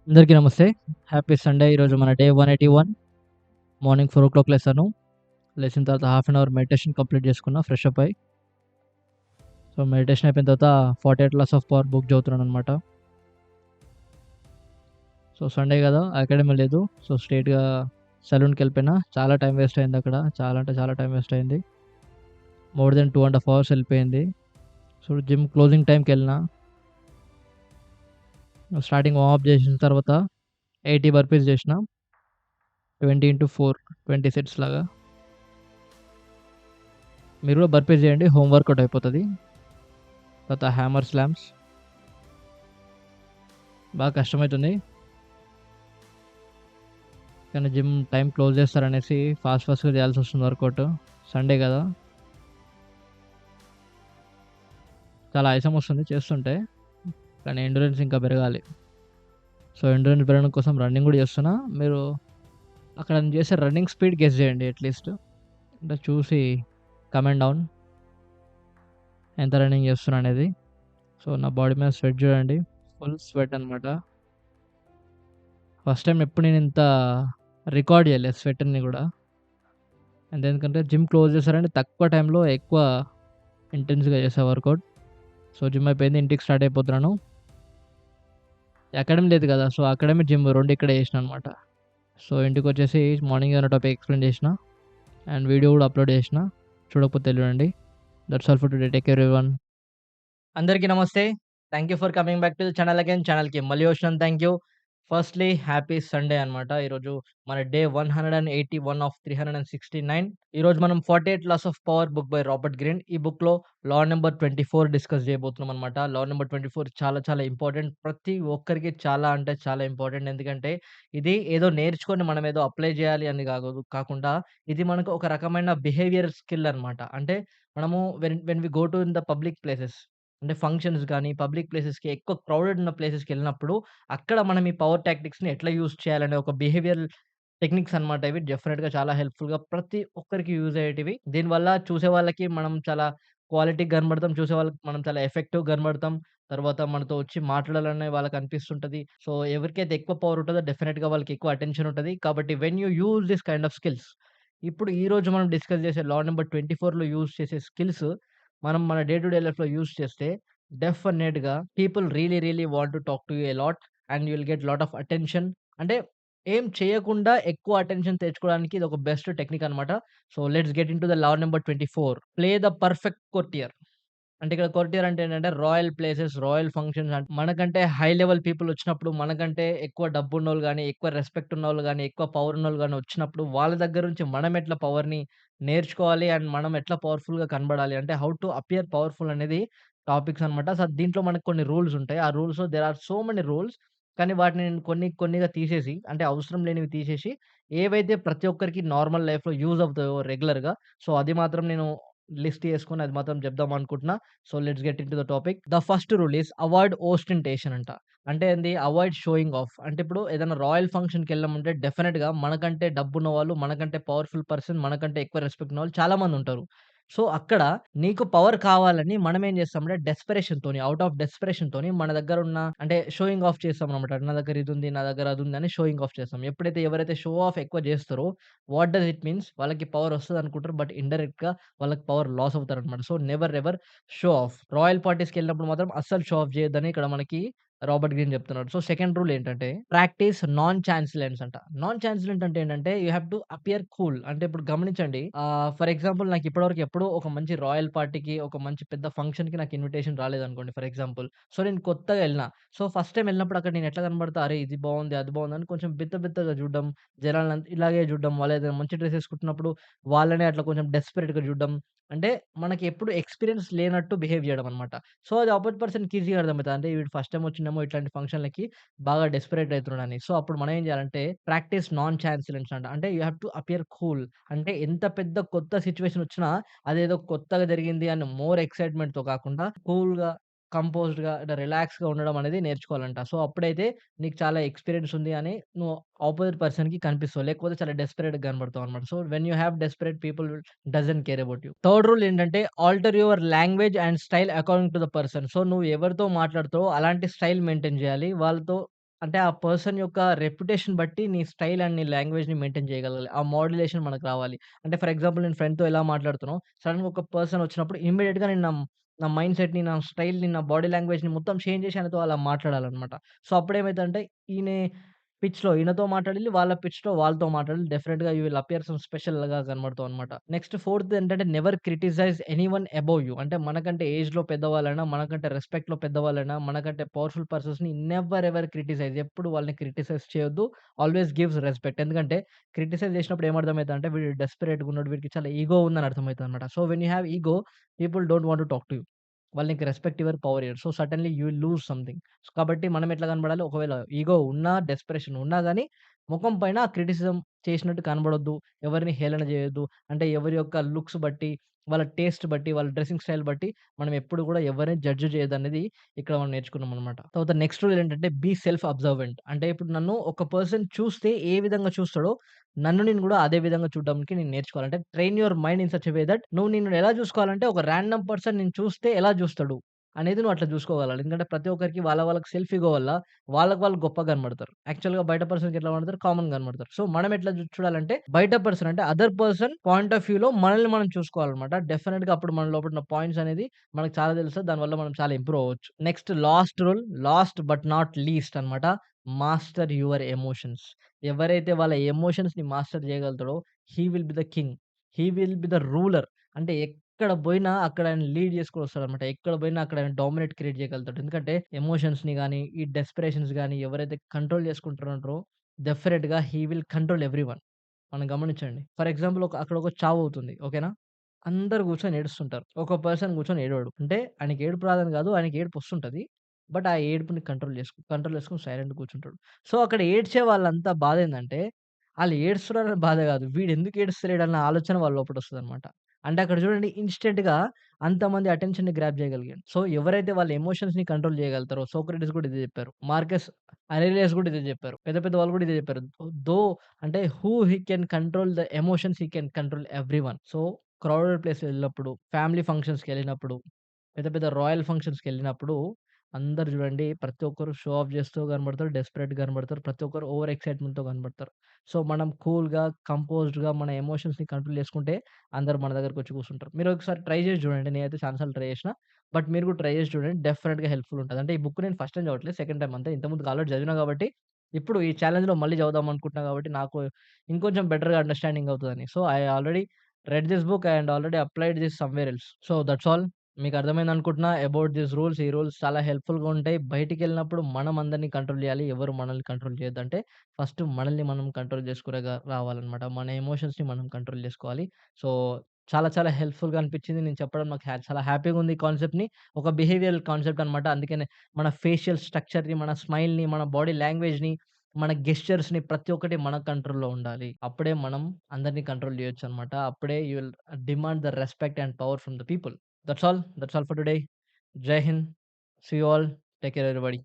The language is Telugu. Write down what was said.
అందరికీ నమస్తే. Happy Sunday. ఈరోజు మన డే 181. మార్నింగ్ 4:00 లేసాను. లేచిన తర్వాత half an hour meditation complete చేసుకున్నా ఫ్రెష్ అప్ అయ్యి. సో, మెడిటేషన్ అయిపోయిన తర్వాత 48 లాస్ ఆఫ్ పవర్ బుక్ చదువుతున్నాననమాట. సో, సండే గదా! అకాడమీ లేదు. సో, స్ట్రెయిట్‌గా సెలూన్‌కెళ్ళిపోయినా. చాలా టైం వేస్ట్ అయిందక్కడ. చాలా అంటే చాలా టైం వేస్ట్ అయింది. మోర్ దెన్ 2 ½ అవర్స్ ఎళ్ళిపోయింది. సో, జిమ్ క్లోజింగ్ టైమ్‌కెళ్ళినా. స్టార్టింగ్ వార్మప్ చేసిన తర్వాత 80 బర్పీస్ చేసినా. 20/4 20 సెట్స్ లాగా. మీరు కూడా బర్పీస్ చేయండి. హోమ్ వర్కౌట్ అయిపోతది. తర్వాత హ్యామర్ స్లామ్స్. బాగా కష్టమైతుంది. కానీ జిమ్ టైం క్లోజ్ చేస్తారనేసి ఫాస్ట్‌గా చేయాల్సొస్తుంది వర్కౌట్. సండే గదా! చాలా ఆయాసం వస్తుంది చేస్తుంటే. కానీ ఎండ్యూరెన్స్ ఇంకా పెరగాలి. సో, ఎండ్యూరెన్స్ పెరగడం కోసం రన్నింగ్ గూడా చేస్తున్నా. మీరు అక్కడ నేను చేసే రన్నింగ్ స్పీడ్ గెస్ చేయండి అట్‌లీస్ట్. అంటే చూసి కమెంట్ డౌన్ ఎంత రన్నింగ్ చేస్తున్నా అనేది. సో, నా బాడీ మీద స్వెట్ చూడండి. ఫుల్ స్వెట్ అనమాట. ఫస్ట్ టైమ్ ఎప్పుడు నేనింత రికార్డ్ చేయలేదు స్వెట్‌ని గూడా. అంతే ఎందుకంటే జిమ్ క్లోజ్ చేశారంటే తక్కువ టైంలో ఎక్కువ ఇంటెన్స్‌గా చేశా వర్కౌట్. సో, జిమ్ అయిపోయింది. ఇంటికి స్టార్ట్ అయిపోతున్నాను. అకాడమీ లేదు గదా! సో, అకాడమీ, జిమ్ 2 ఇక్కడే చేసినా అనమాట. సో, ఇంటికొచ్చేసి మార్నింగ్ ఏదైనా టాపిక్ ఎక్స్‌ప్లెయిన్ చేసినా. అండ్ వీడియో గూడా అప్‌లోడ్ చేసినా. చూడకపోతే చూడండి. That's all for today. Take care everyone. అందరికీ నమస్తే. Thank you for coming back to the channel again. ఛానల్‌కి మళ్ళీ వచ్చినందుకు thank you. Firstly happy Sunday అనమాట. ఈరోజు మన డే 181 ఆఫ్ 369. ఈరోజు మనం 48 laws of power book by Robert Greene. ఈ బుక్‌లో లా నంబర్ 24 డిస్కస్ చేయబోతున్నాం అనమాట. లా నంబర్ 24 చాలా చాలా ఇంపార్టెంట్. ప్రతి ఒక్కరికి చాలా అంటే చాలా ఇంపార్టెంట్. ఎందుకంటే ఇది ఏదో నేర్చుకొని మనం ఏదో అప్లై చేయాలి అని కాకుండా ఇది మనకు ఒక రకమైన బిహేవియర్ స్కిల్ అనమాట. అంటే మనము when we go to in the public places, అంటే ఫంక్షన్స్ గాని, పబ్లిక్ ప్లేసెస్‌కి ఎక్కువ క్రౌడెడ్ ఉన్న ప్లేసెస్‌కెళ్ళినప్పుడు అక్కడ మనం ఈ పవర్ టాక్టిక్స్‌ని ఎట్లా యూజ్ చేయాలనే ఒక బిహేవియరల్ టెక్నిక్స్ అన్నమాట ఇవి. డెఫినిట్‌గా చాలా హెల్ప్‌ఫుల్‌గా ప్రతి ఒక్కరికి యూజ్ అయ్యేటివి. దీనివల్ల చూసే వాళ్ళకి మనం చాలా క్వాలిటీగా కనబడతాం. చూసే వాళ్ళకి మనం చాలా ఎఫెక్టివ్‌గా కనబడతాం. తర్వాత మనతో వచ్చి మాట్లాడాలనే వాళ్ళకి అనిపిస్తుంటది. సో, ఎవరికైతే ఎక్కువ పవర్ ఉంటదో డెఫినిట్‌గా వాళ్ళకి ఎక్కువ అటెన్షన్ ఉంటది. కాబట్టి when you use this kind of skills, ఇప్పుడు ఈరోజు మనం డిస్కస్ చేసే లా నంబర్ 24లో యూజ్ చేసే స్కిల్స్ మనం మన డే టు డే లైఫ్‌లో యూజ్ చేస్తే డెఫినిట్‌గా people really want to talk to you a lot and you will get lot of attention. అంటే ఏం చేయకుండా ఎక్కువ అటెన్షన్ తెచ్చుకోవడానికి ఇదొక బెస్ట్ టెక్నిక్ అన్నమాట. So, let's get into the law number 24. Play the perfect courtier. అంటే ఇక్కడ కోర్టియర్ అంటే ఏంటంటే రాయల్ ప్లేసెస్, రాయల్ ఫంక్షన్స్, మనకంటే హై లెవెల్ పీపుల్ వచ్చినప్పుడు, మనకంటే ఎక్కువ డబ్బున్నోళ్ళు గాని, ఎక్కువ రెస్పెక్ట్ ఉన్నోళ్ళు గాని, ఎక్కువ పవర్ ఉన్నోళ్ళు గాని వచ్చినప్పుడు వాళ్ళ దగ్గర నుంచి మనం ఎట్లా పవర్‌ని నేర్చుకోవాలి అండ్ మనం ఎట్లా పవర్‌ఫుల్‌గా కనబడాలి అంటే హౌ టు అపియర్ పవర్‌ఫుల్ అనేది టాపిక్స్ అన్నమాట. సో, దీంట్లో మనకు కొన్ని రూల్స్ ఉంటాయి. ఆ రూల్స్‌లో there are so many rules. కానీ వాటిని నేను కొన్నిగా తీసేసి, అంటే అవసరం లేనివి తీసేసి, ఏవైతే ప్రతి ఒక్కరికి నార్మల్ లైఫ్‌లో యూజ్ అవుతాయో రెగ్యులర్‌గా, సో, అది మాత్రం నేను లిస్ట్ చేసుకొని అది మాత్రం చెప్దాం అనుకుంటున్నా. So, let's get into the topic. The first rule is avoid ostentation అంట. అంటే ఏంది? Avoid showing off. అంటే ఇప్పుడు ఏదైనా రాయల్ ఫంక్షన్‌కెళ్ళామంటే డెఫినిట్‌గా మనకంటే డబ్బున్న వాళ్ళు, మనకంటే పవర్‌ఫుల్ పర్సన్, మనకంటే ఎక్కువ రెస్పెక్ట్ ఉన్నవాళ్ళు చాలా మందుంటారు. సో, అక్కడ నీకు పవర్ కావాలని మనమేం చేస్తామంటే డెస్పరేషన్‌తోని, ఔట్ ఆఫ్ డెస్పరేషన్‌తోని మన దగ్గరున్న అంటే షోయింగ్ ఆఫ్ చేస్తామనమాట. నా దగ్గర ఇదుంది, నా దగ్గర అదుంది అని షోయింగ్ ఆఫ్ చేస్తాం. ఎప్పుడైతే ఎవరైతే షో ఆఫ్ ఎక్కువ చేస్తారో వాట్ డస్ ఇట్ మీన్స్? వాళ్ళకి పవర్ వస్తదనుకుంటారు. బట్ ఇండైరెక్ట్‌గా వాళ్ళకి పవర్ లాస్ అవుతారనమాట. So, never ever show off. Royal పార్టీస్‌కెళ్ళినప్పుడు మాత్రం అస్సలు షో ఆఫ్ చేయొద్దని ఇక్కడ మనకి రాబర్ట్ గ్రీన్ చెప్తున్నాడు. సో, సెకండ్ రూల్ ఏంటంటే ప్రాక్టీస్ నాన్ చాన్సిలెంట్స్ అంట. నాన్ చాన్సిలెంట్ అంటే ఏంటంటే you have to appear cool. అంటే ఇప్పుడు గమనించండి. ఫర్ ఎగ్జాంపుల్ నాకు ఇప్పటివరకు ఎప్పుడూ ఒక మంచి రాయల్ పార్టీకి, ఒక మంచి పెద్ద ఫంక్షన్‌కి నాకు ఇన్విటేషన్ రాలేదనుకోండి ఫర్ ఎగ్జాంపుల్. సో, నేను కొత్తగా ఎళ్ళినా. సో, ఫస్ట్ టైమ్ ఎళ్ళినప్పుడు అక్కడ నేను ఎట్లా కనపడతా? అరే! ఇది బావుంది, అది బావుంది అని కొంచెం బిత్తగా చూడడం, జనాల్నంతా ఇలాగే చూడడం, వాళ్ళేదైనా మంచి డ్రెస్ ఏసుకుంటున్నప్పుడు వాళ్ళనే అట్లా కొంచెం డెస్పరేట్‌గా చూడడం. అంటే మనకి ఎప్పుడు ఎక్స్‌పీరియన్స్ లేనట్టు బిహేవ్ చేయడం అన్నమాట. సో, అది అపోజిట్ పర్సన్‌కి ఈజీగా అర్థమైతది. అంటే వీడు ఫస్ట్ టైమ్ వచ్చిండేమో ఇట్లాంటి ఫంక్షన్‌లకి బాగా డెస్పరేట్ అయితున్నాడని. సో, అప్పుడు మనం ఏం చేయాలంటే ప్రాక్టీస్ నాన్ చాన్సిలెంట్స్ అంట. అంటే you have to appear cool. అంటే ఎంత పెద్ద కొత్త సిట్యుయేషన్ వచ్చినా అదేదో కొత్తగా జరిగింది అని మోర్ ఎక్సైట్‌మెంట్‌తో కాకుండా కూల్‌గా, కంపోజ్డ్‌గా, ఇట్లా రిలాక్స్‌గా ఉండడం అనేది నేర్చుకోవాలంట. సో, అప్పుడైతే నీకు చాలా ఎక్స్‌పీరియన్స్ ఉంది అని నువ్వు అపోజిట్ పర్సన్‌కి కనిపిస్తావు. లేకపోతే చాలా డెస్పరేట్‌గా కనపడతావన్నమాట. So, when you have desperate people doesn't care about you. Third rule ఏంటంటే alter your language and style according to the person. So, నువ్వు ఎవరితో మాట్లాడుతావో అలాంటి స్టైల్ మెయింటైన్ చేయాలి. వాళ్ళతో అంటే ఆ పర్సన్ యొక్క రెప్యుటేషన్ బట్టి నీ స్టైల్ అండ్ నీ లాంగ్వేజ్‌ని మెయింటైన్ చేయగలగాలి. ఆ మోడ్యులేషన్ మనకు రావాలి. అంటే ఫర్ ఎగ్జాంపుల్ నేను ఫ్రెండ్‌తో ఎలా మాట్లాడుతున్నానో సడెన్‌గా ఒక పర్సన్ వచ్చినప్పుడు ఇమ్మీడియేట్‌గా నేను నా మైండ్ సెట్‌ని, నా స్టైల్‌ని, నా బాడీ లాంగ్వేజ్‌ని మొత్తం చేంజ్ చేసి ఆయనతో అలా మాట్లాడాలన్నమాట. సో, అప్పుడేమైతదంటే ఈయన పిచ్‌లో ఈయనతో మాట్లాడాలి. వాళ్ళ పిచ్‌లో వాళ్ళతో మాట్లాడాలి. డెఫినిట్‌గా యూ విల్ అపియర్ సమ్ స్పెషల్‌గా కనబడతావన్నమాట. నెక్స్ట్ ఫోర్త్ ఏంటంటే never criticize anyone above you. అంటే మనకంటే ఏజ్‌లో పెద్దవాళ్ళైనా, మనకంటే రెస్పెక్ట్‌లో పెద్దవాళ్ళైనా, మనకంటే పవర్‌ఫుల్ పర్సన్స్‌ని నెవర్ ఎవర్ క్రిటిసైజ్. ఎప్పుడు వాళ్ళని క్రిటిసైజ్ చేయొద్దు. Always gives respect. ఎందుకంటే క్రిటిసైజ్ చేసినప్పుడు ఏమర్థమైతదంటే వీడు డెస్పరేట్‌గా ఉన్నాడు. వీడికి చాలా ఇగో ఉందని అర్థమైతదన్నమాట. So, when you have ego people don't want to talk to you. వాళ్ళు నీకు రెస్పెక్ట్ ఇవ్వరు, పవర్ ఇయ్యరు. So, suddenly you will lose something. కాబట్టి మనం ఎట్లా కనపడాలి? ఒకవేళ ఇగో ఉన్నా, డెస్పరేషన్ ఉన్నా గాని మొఖం పైన క్రిటిసిజం చేసినట్టు కనబడొద్దు. ఎవరిని హేళన చేయొద్దు. అంటే ఎవరి యొక్క లుక్స్ బట్టి, వాళ్ళ టేస్ట్ బట్టి, వాళ్ళ డ్రెసింగ్ స్టైల్ బట్టి మనం ఎప్పుడు కూడా ఎవరిని జడ్జ్ చేయొద్దనేది ఇక్కడ మనం నేర్చుకున్నామనమాట. తర్వాత నెక్స్ట్ రూల్ ఏంటంటే బీ సెల్ఫ్ అబ్జర్వెంట్. అంటే ఇప్పుడు నన్ను ఒక పర్సన్ చూస్తే ఏ విధంగా చూస్తాడో నన్ను నేను గూడా అదే విధంగా చూడడానికి నేను నేర్చుకోవాలి. అంటే train your mind in such a way that నువ్వు నిన్ను ఎలా చూసుకోవాలంటే ఒక రాండమ్ పర్సన్ నిన్ను చూస్తే ఎలా చూస్తాడు అనేది నువ్వు అట్లా చూసుకోగలగాలి. ఎందుకంటే ప్రతి ఒక్కరికి వాళ్ళకి సెల్ఫ్ ఇగో వల్ల వాళ్ళకి వాళ్ళు గొప్పగా కనపడతారు. యాక్చువల్‌గా బయట పర్సన్‌కి ఎట్లా కనపడతారు? కామన్‌గా కనపడతారు. సో, మనం ఎట్లా చూడాలంటే బయట పర్సన్ అంటే అదర్ పర్సన్ పాయింట్ ఆఫ్ వ్యూలో మనల్ని మనం చూసుకోవాలన్నమాట. డెఫినిట్‌గా అప్పుడు మన లోపల ఉన్న పాయింట్స్ అనేది మనకు చాలా తెలుస్తది. దానివల్ల మనం చాలా ఇంప్రూవ్ అవ్వచ్చు. Next last rule, last but not least అన్నమాట. Master your emotions. ఎవరైతే వాళ్ళ ఎమోషన్స్‌ని మాస్టర్ చేయగలుగుతాడో he will be the king. He will be the ruler. అంటే ఎక్కడ బోయినా అక్కడ ఆయన లీడ్ చేసుకొని వస్తాడన్నమాట. ఎక్కడ బోయినా అక్కడ ఆయన డామినేట్ క్రియేట్ చేయగలుగుతాడు. ఎందుకంటే ఎమోషన్స్‌ని గాని, ఈ డెస్పరేషన్స్ గాని ఎవరైతే కంట్రోల్ చేసుకుంటున్నారో డెఫినిట్‌గా హి విల్ కంట్రోల్ ఎవ్రీవన్. మనం గమనించండి. ఫర్ ఎగ్జాంపుల్ అక్కడ ఒక చావవుతుంది. ఓకేనా? అందరూ కూర్చొని ఏడుస్తుంటారు. ఒక పర్సన్ కూర్చొని ఏడవడు. అంటే ఆయనకి ఏడుపు రాదని కాదు. ఆయనకి ఏడుపొస్తుంటది. బట్ ఆ ఏడుపుని కంట్రోల్ చేసుకొని సైలెంట్‌గా కూర్చుంటాడు. సో, అక్కడ ఏడ్చే వాళ్ళంతా బాధేందంటే, ఆళ్ళు ఏడుస్తున్నారని బాధ గాదు. వీడెందుకు ఏడుస్తలేడన్న ఆలోచన వాళ్ళ లోపటొస్తదనమాట. అంటే అక్కడ చూడండి ఇన్‌స్టంట్‌గా అంతమంది అటెన్షన్‌ని గ్రాబ్ చేయగలిగాడు. సో, ఎవరైతే వాళ్ళ ఎమోషన్స్‌ని కంట్రోల్ చేయగలుగుతారో సోక్రటీస్ కూడా ఇదే చెప్పారు. మార్కస్ అరేలియస్ కూడా ఇదే చెప్పారు. పెద్ద పెద్ద వాళ్ళు కూడా ఇదే చెప్పారు. దో అంటే who he can control the emotions he can control everyone. So, crowded ప్లేస్‌కెళ్ళినప్పుడు, ఫ్యామిలీ ఫంక్షన్స్‌కెళ్ళినప్పుడు, పెద్ద పెద్ద రాయల్ ఫంక్షన్స్‌కెళ్ళినప్పుడు అందరూ జూడండి ప్రతి ఒక్కరు షో ఆఫ్ జేస్తూ కనబడతారు. డెస్పరేట్‌గా కనబడతారు. ప్రతి ఒక్కరు ఓవర్ ఎక్సైట్‌మెంట్‌తో కనబడతారు. సో, మనం కూల్‌గా, కంపోజ్డ్‌గా మన ఎమోషన్స్‌ని కంట్రోల్ చేసుకుంటే అందరూ మన దగ్గరకొచ్చి కూర్చుంటారు. మీరు ఒకసారి ట్రై చేసి జూడండి. నేనైతే చాలా సార్లు ట్రై చేషినా. బట్ మీరు కూడా ట్రై చేసి చూడండి. డెఫినిట్‌గా హెల్ప్‌ఫుల్ ఉంటది. అంటే ఈ బుక్ నేను ఫస్ట్ టైమ్ చదవట్లేదు. సెకండ్ టైమ్ అంతే. ఇంతకుముందుకు ఆల్రెడీ చదివినా కాబట్టి, ఇప్పుడు ఈ ఛాలెంజ్‌లో మళ్ళీ చదువుదాం అనుకుంటున్నా కాబట్టి, నాకు ఇంకొంచెం బెటర్‌గా అండర్‌స్టాండింగ్ అవుతదని. So, I already read this book and already applied this somewhere else. So, that's all. మీకు అర్థమైందనుకుంటున్నా అబౌట్ థీస్ రూల్స్. ఈ రూల్స్ చాలా హెల్ప్‌ఫుల్‌గా ఉంటాయి. బయటికెళ్ళినప్పుడు మనం అందరిని కంట్రోల్ చేయాలి. ఎవరు మనల్ని కంట్రోల్ చేయొద్దంటే ఫస్ట్ మనల్ని మనం కంట్రోల్ చేసుకునేగా రావాలన్నమాట. మన ఎమోషన్స్‌ని మనం కంట్రోల్ చేసుకోవాలి. సో, చాలా చాలా హెల్ప్‌ఫుల్‌గా అనిపించింది. నేను చెప్పడం నాకు చాలా హ్యాపీగా ఉంది ఈ కాన్సెప్ట్‌ని. ఒక బిహేవియరల్ కాన్సెప్ట్ అన్నమాట. అందుకనే మన ఫేషియల్ స్ట్రక్చర్‌ని, మన స్మైల్‌ని, మన బాడీ లాంగ్వేజ్‌ని, మన గెస్చర్స్‌ని ప్రతి ఒక్కటి మన కంట్రోల్‌లో ఉండాలి. అప్పుడే మనం అందరిని కంట్రోల్ చేయొచ్చన్నమాట. అప్పుడే you will demand the respect and power from the people. That's all. That's all for today. Jai Hind. See you all. Take care, everybody.